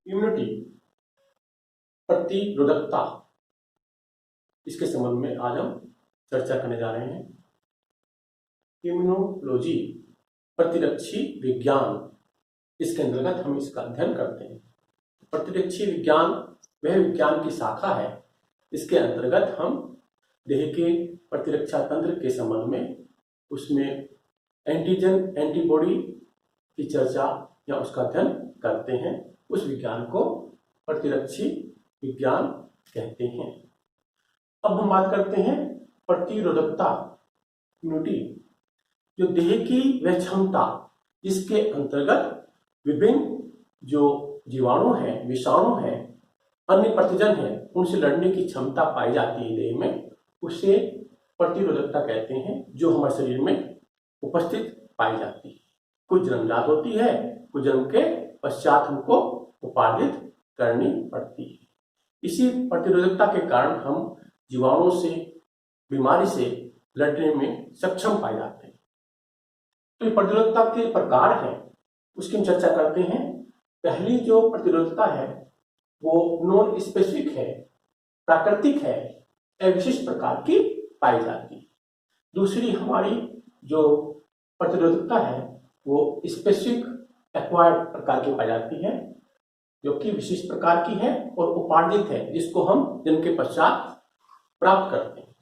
Immunity, प्रतिरोधकता, इसके संबंध में आज हम चर्चा करने जा रहे हैं। इम्यूनोलॉजी, प्रतिरक्षी विज्ञान, इसके अंतर्गत हम इसका अध्ययन करते हैं। प्रतिरक्षी विज्ञान वह विज्ञान की शाखा है, इसके अंतर्गत हम देह के प्रतिरक्षा तंत्र के संबंध में, उसमें एंटीजन एंटीबॉडी की चर्चा या उसका अध्ययन करते हैं। उस विज्ञान को प्रतिरक्षी विज्ञान कहते हैं। अब हम बात करते हैं प्रतिरोधकता, इम्यूनिटी, जो देह की वह क्षमता जिसके अंतर्गत विभिन्न जो जीवाणु हैं, विषाणु हैं, अन्य प्रतिजन हैं, उनसे लड़ने की क्षमता पाई जाती है देह में, उसे प्रतिरोधकता कहते हैं, जो हमारे शरीर में उपस्थित पाई जाती है। कुछ जन्मजात होती है, कुछ जन्म के पश्चात हमको उपार्जित करनी पड़ती है। इसी प्रतिरोधकता के कारण हम जीवाणुओं से, बीमारी से लड़ने में सक्षम पाए जाते हैं। तो ये प्रतिरोधकता के प्रकार हैं, उसकी हम चर्चा करते हैं। पहली जो प्रतिरोधकता है वो नॉन स्पेसिफिक है, प्राकृतिक है, अविशिष्ट प्रकार की पाई जाती है। दूसरी हमारी जो प्रतिरोधकता है वो स्पेसिफिक एक्वायर्ड प्रकार की पाई जाती है, जो कि विशिष्ट प्रकार की है और उपार्जित है, जिसको हम जन्म के पश्चात प्राप्त करते हैं।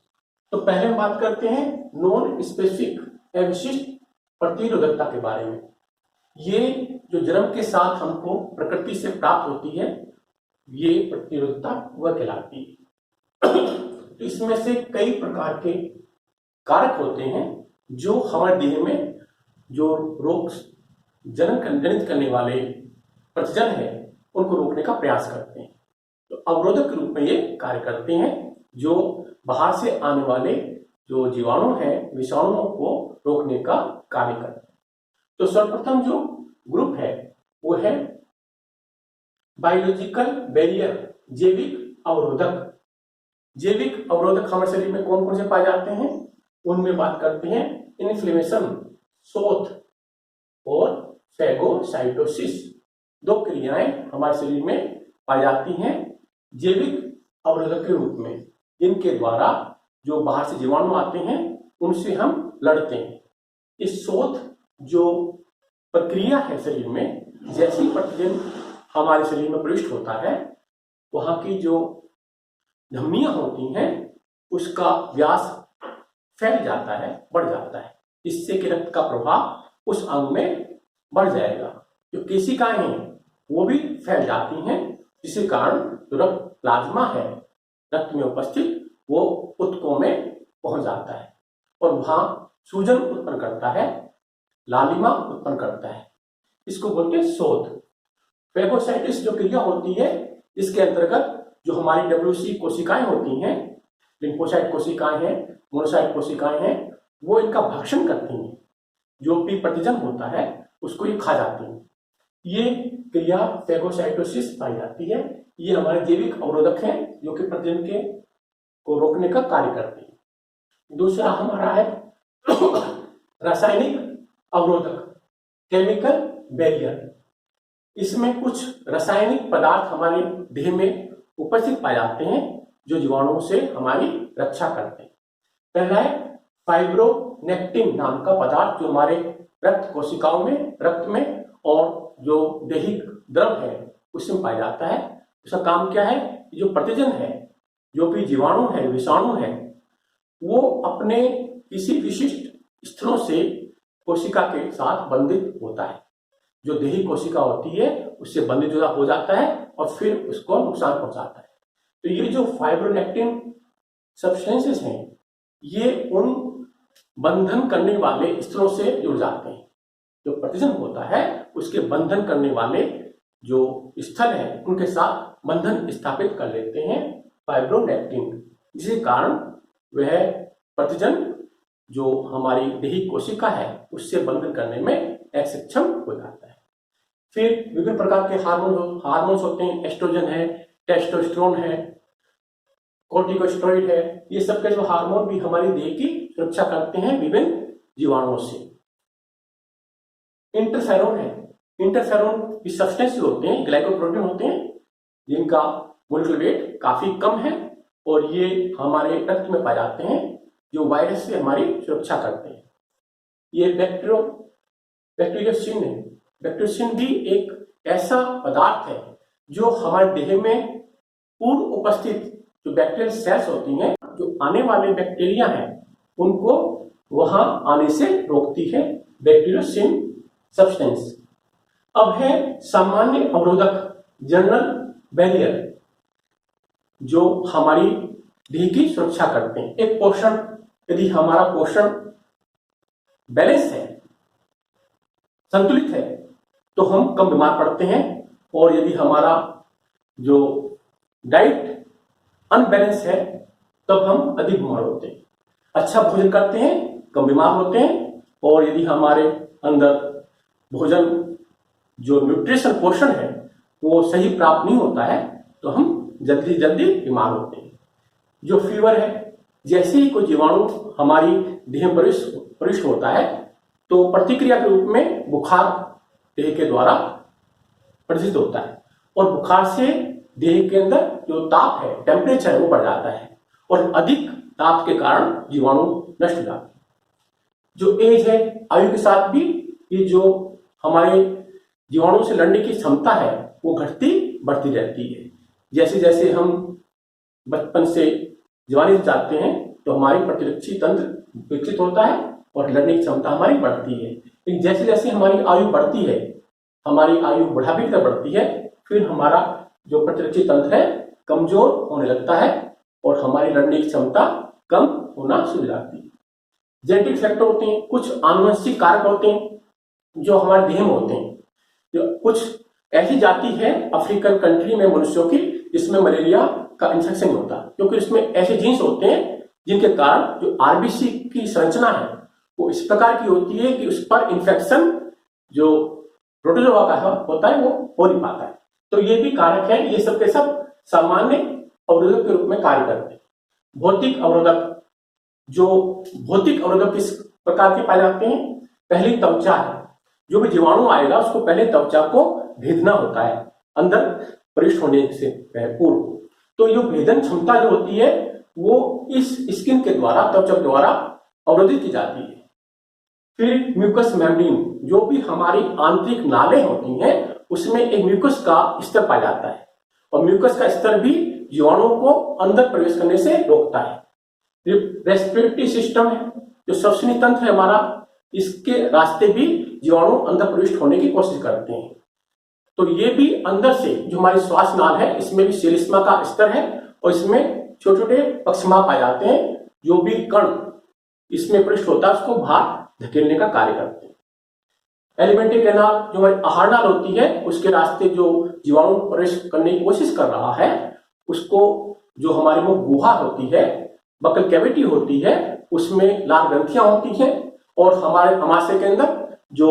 तो पहले हम बात करते हैं नॉन स्पेसिफिक, अविशिष्ट प्रतिरोधकता के बारे में। ये जो जन्म के साथ हमको प्रकृति से प्राप्त होती है, ये प्रतिरोधकता वह कहलाती है। तो इसमें से कई प्रकार के कारक होते हैं जो हमारे देह में जो रोग जनित करने वाले प्रतिजन है उनको रोकने का प्रयास करते हैं। तो अवरोधक के रूप में ये कार्य करते हैं, जो बाहर से आने वाले जो जीवाणु हैं, विषाणुओं को रोकने का कार्य करते हैं। तो सर्वप्रथम जो ग्रुप है वो है बायोलॉजिकल बैरियर, जैविक अवरोधक। जैविक अवरोधक हमारे शरीर में कौन कौन से पाए जाते हैं, उनमें बात करते हैं इन्फ्लेमेशन, शोथ और फैगोसाइटोसिस। दो क्रियाएं हमारे शरीर में पाई जाती हैं जैविक अवरोधक के रूप में, इनके द्वारा जो बाहर से जीवाणु आते हैं उनसे हम लड़ते हैं। इस शोथ जो प्रक्रिया है शरीर में, जैसी प्रतिजन हमारे शरीर में प्रविष्ट होता है, वहां की जो धमनियां होती हैं उसका व्यास फैल जाता है, बढ़ जाता है, जिससे कि रक्त का प्रवाह उस अंग में बढ़ जाएगा। जो केशिकाएं हैं वो भी फैल जाती हैं, जिसके कारण जो रक्त प्लाज्मा है रक्त में उपस्थित, वो ऊतकों में पहुंच जाता है और वहां सूजन उत्पन्न करता है, लालिमा उत्पन्न करता है। इसको बोलते हैं शोथ। फैगोसाइटिस जो क्रिया होती है, इसके अंतर्गत जो हमारी WC कोशिकाएं होती हैं, लिम्फोसाइट कोशिकाएं हैं, मोनोसाइट कोशिकाएं हैं, वो इनका भक्षण करती हैं। जो भी प्रतिजन होता है उसको ये खा जाती हैं। ये क्रिया फैगोसाइटोसिस पाई जाती है। ये हमारे जैविक अवरोधक हैं जो कि प्रतिजन के को रोकने का कार्य करते हैं। दूसरा हमारा है रासायनिक अवरोधक, केमिकल बैरियर। इसमें कुछ रासायनिक पदार्थ हमारे देह में उपस्थित पाए जाते हैं जो जीवाणुओं से हमारी रक्षा करते हैं। पहला है फाइब्रोनेक्टिन नाम का पदार्थ, जो हमारे रक्त कोशिकाओं में, रक्त में और जो दैहिक द्रव है उसमें पाया जाता है। उसका काम क्या है, जो प्रतिजन है, जो भी जीवाणु है, विषाणु है, वो अपने किसी विशिष्ट स्थलों से कोशिका के साथ बंधित होता है। जो देही कोशिका होती है उससे बंधित हो जाता है और फिर उसको नुकसान पहुंचाता है। तो ये जो फाइब्रोनेक्टिन सब्सटेंसेस हैं, ये उन बंधन करने वाले स्थलों से जुड़ जाते हैं। जो प्रतिजन होता है उसके बंधन करने वाले जो स्थल हैं उनके साथ बंधन स्थापित कर लेते हैं फाइब्रोनेक्टिन, जिसके कारण वह प्रतिजन जो हमारी देही कोशिका है उससे बंधन करने में असक्षम हो जाता है। फिर विभिन्न प्रकार के हार्मोन्स होते हैं, एस्ट्रोजन है, टेस्टोस्टेरोन है, कोर्टिकोस्टेरॉइड है। ये सब के जो हार्मोन भी हमारी देह की सुरक्षा करते हैं विभिन्न जीवाणुओं से। इंटरफेरोन है, इंटरफेरोन की सब्सटेंस होते हैं, ग्लाइकोप्रोटीन होते हैं, जिनका मोलिकुलर वेट काफी कम है और ये हमारे रक्त में पाए जाते हैं, जो वायरस से हमारी सुरक्षा करते हैं। ये बैक्टीरियोसिन है। बैक्टीरियोसिन भी एक ऐसा पदार्थ है जो हमारे देह में पूर्व उपस्थित जो बैक्टीरियल सेल्स होती हैं, जो आने वाले बैक्टीरिया हैं, उनको वहां आने से रोकती है, बैक्टीरियोसिन सब्सटेंस। अब है सामान्य अवरोधक, जनरल बैरियर, जो हमारी देह की सुरक्षा करते हैं। एक पोषण, यदि हमारा पोषण बैलेंस है, संतुलित है, तो हम कम बीमार पड़ते हैं, और यदि हमारा जो डाइट अनबैलेंस है तब हम अधिक बीमार होते हैं। अच्छा भोजन करते हैं, कम बीमार होते हैं, और यदि हमारे अंदर भोजन जो न्यूट्रिशन पोषण है वो सही प्राप्त नहीं होता है तो हम जल्दी जल्दी बीमार होते हैं। जो फीवर है, जैसे ही कोई जीवाणु हमारी देह में प्रविष्ट होता है तो प्रतिक्रिया के रूप में बुखार देह के द्वारा प्रदर्शित होता है, और बुखार से देह के अंदर जो ताप है, टेम्परेचर है, वो बढ़ जाता है, और अधिक ताप के कारण जीवाणु नष्ट हो जाते हैं। जो एज है, आयु के साथ भी ये जो हमारे जीवाणु से लड़ने की क्षमता है वो घटती बढ़ती रहती है। जैसे जैसे हम बचपन से जवानी जाते हैं तो हमारी प्रतिरक्षी तंत्र विकसित होता है और लड़ने की क्षमता हमारी बढ़ती है। लेकिन जैसे जैसे हमारी आयु बढ़ती है, हमारी आयु बुढ़ापे की तरफ बढ़ती है, फिर हमारा जो प्रतिरक्षी तंत्र है कमजोर होने लगता है और हमारी लड़ने की क्षमता कम होना शुरू हो जाती है। जेनेटिक फैक्टर होते हैं, कुछ आनुवंशिक कारक होते हैं जो हमारे देह में होते हैं। जो कुछ ऐसी जाति है अफ्रीकन कंट्री में मनुष्यों की जिसमें मलेरिया का इन्फेक्शन होता है, क्योंकि इसमें ऐसे जीन्स होते हैं जिनके कारण जो आरबीसी की संरचना है वो इस प्रकार की होती है कि उस पर इन्फेक्शन जो प्रोटोजोआ का होता है वो हो नहीं पाता है। तो ये भी कारक है, ये सब के सब सामान्य अवरोधक के रूप में कार्य करते हैं। भौतिक अवरोधक, जो भौतिक अवरोधक किस प्रकार के पाए जाते हैं? पहली त्वचा है, जो भी जीवाणु आएगा उसको पहले त्वचा को भेदना होता है अंदर प्रविष्ट होने से पूर्व। तो ये भेदन क्षमता जो होती है वो इस स्किन के द्वारा, त्वचा द्वारा अवरोधित की जाती है। फिर म्यूकस मेम्ब्रेन, जो भी हमारी आंतरिक नालें होती हैं उसमें एक म्यूकस का स्तर पाया जाता है, और म्यूकस का स्तर भी जीवाणुओं को अंदर प्रवेश करने से रोकता है। रेस्पिरेटरी सिस्टम है, जो श्वसनीय तंत्र है हमारा, इसके रास्ते भी जीवाणु अंदर प्रविष्ट होने की कोशिश करते हैं। तो ये भी अंदर से जो हमारी श्वास नाल है इसमें भी सेलिस्मा का स्तर है, और इसमें छोटे छोटे पक्षमा पाए जाते हैं, जो भी कण इसमें प्रविष्ट होता है उसको बाहर धकेलने का कार्य करते हैं। एलिमेंट्री कैनाल, जो हमारी आहार नाल होती है, उसके रास्ते जो जीवाणु प्रवेश करने की कोशिश कर रहा है उसको, जो हमारी मुख गुहा होती है, बकल कैविटी होती है, उसमें लाल ग्रंथियां होती हैं, और हमारे अमाशय के अंदर जो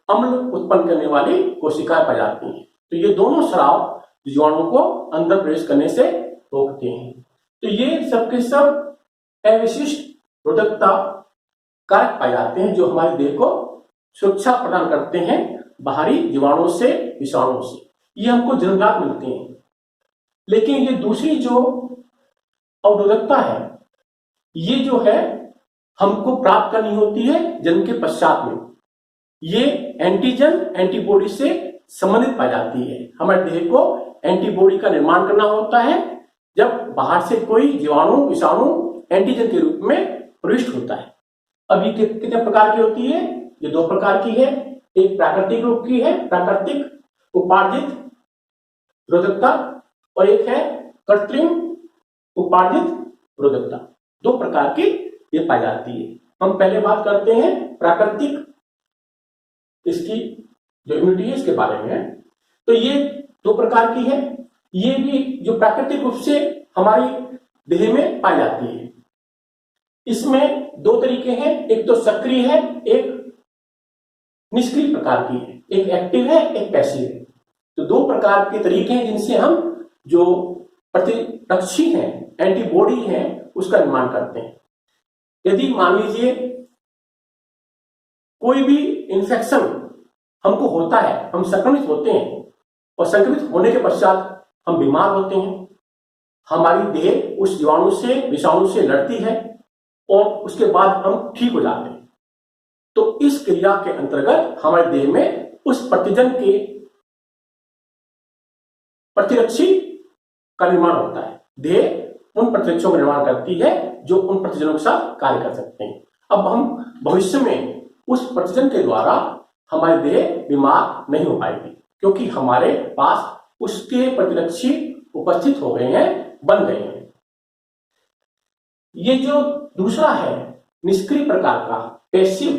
अम्ल उत्पन्न करने वाली कोशिकाएं पाई जाती हैं। तो ये दोनों स्राव जीवाणु को अंदर प्रवेश करने से रोकते हैं। तो ये सबके सब अविशिष्ट रोधकता कारक पाए जाते हैं जो हमारे देह को सुरक्षा प्रदान करते हैं बाहरी जीवाणुओं से, विषाणुओं से। ये हमको जन्मजात मिलते हैं। लेकिन ये दूसरी जो अवरोधकता है, ये जो है हमको प्राप्त करनी होती है जन्म के पश्चात में। ये एंटीजन एंटीबॉडी से संबंधित पाई जाती है। हमारे देह को एंटीबॉडी का निर्माण करना होता है जब बाहर से कोई जीवाणु, विषाणु एंटीजन के रूप में प्रविष्ट होता है। अब ये कितने प्रकार की होती है? ये दो प्रकार की है। एक प्राकृतिक रूप की है, प्राकृतिक उपार्जित रोधकता, और एक है कृत्रिम उपार्जित रोधकता। दो प्रकार की ये पाई जाती है। हम पहले बात करते हैं प्राकृतिक, इसकी जो इम्यूनिटी है इसके बारे में। तो ये दो प्रकार की है। ये भी जो प्राकृतिक रूप से हमारी देह में पाई जाती है, इसमें दो तरीके हैं। एक तो सक्रिय है, एक निष्क्रिय प्रकार की है। एक एक्टिव है, एक पैसिव है। तो दो प्रकार के तरीके हैं जिनसे हम जो प्रतिरक्षी हैं, एंटीबॉडी हैं, उसका निर्माण करते हैं। यदि मान लीजिए कोई भी इन्फेक्शन हमको होता है, हम संक्रमित होते हैं, और संक्रमित होने के पश्चात हम बीमार होते हैं, हमारी देह उस जीवाणु से, विषाणु से लड़ती है और उसके बाद हम ठीक हो जाते हैं। तो इस क्रिया के अंतर्गत हमारे देह में उस प्रतिजन के प्रतिरक्षी का निर्माण होता है। देह उन प्रतिरक्षों का निर्माण करती है जो उन प्रतिजनों के साथ कार्य कर सकते हैं। अब हम भविष्य में उस प्रतिजन के द्वारा हमारी देह बीमार नहीं हो पाएगी, क्योंकि हमारे पास उसके प्रतिरक्षी उपस्थित हो गए हैं, बन गए हैं। ये जो दूसरा है निष्क्रिय प्रकार का पैसिव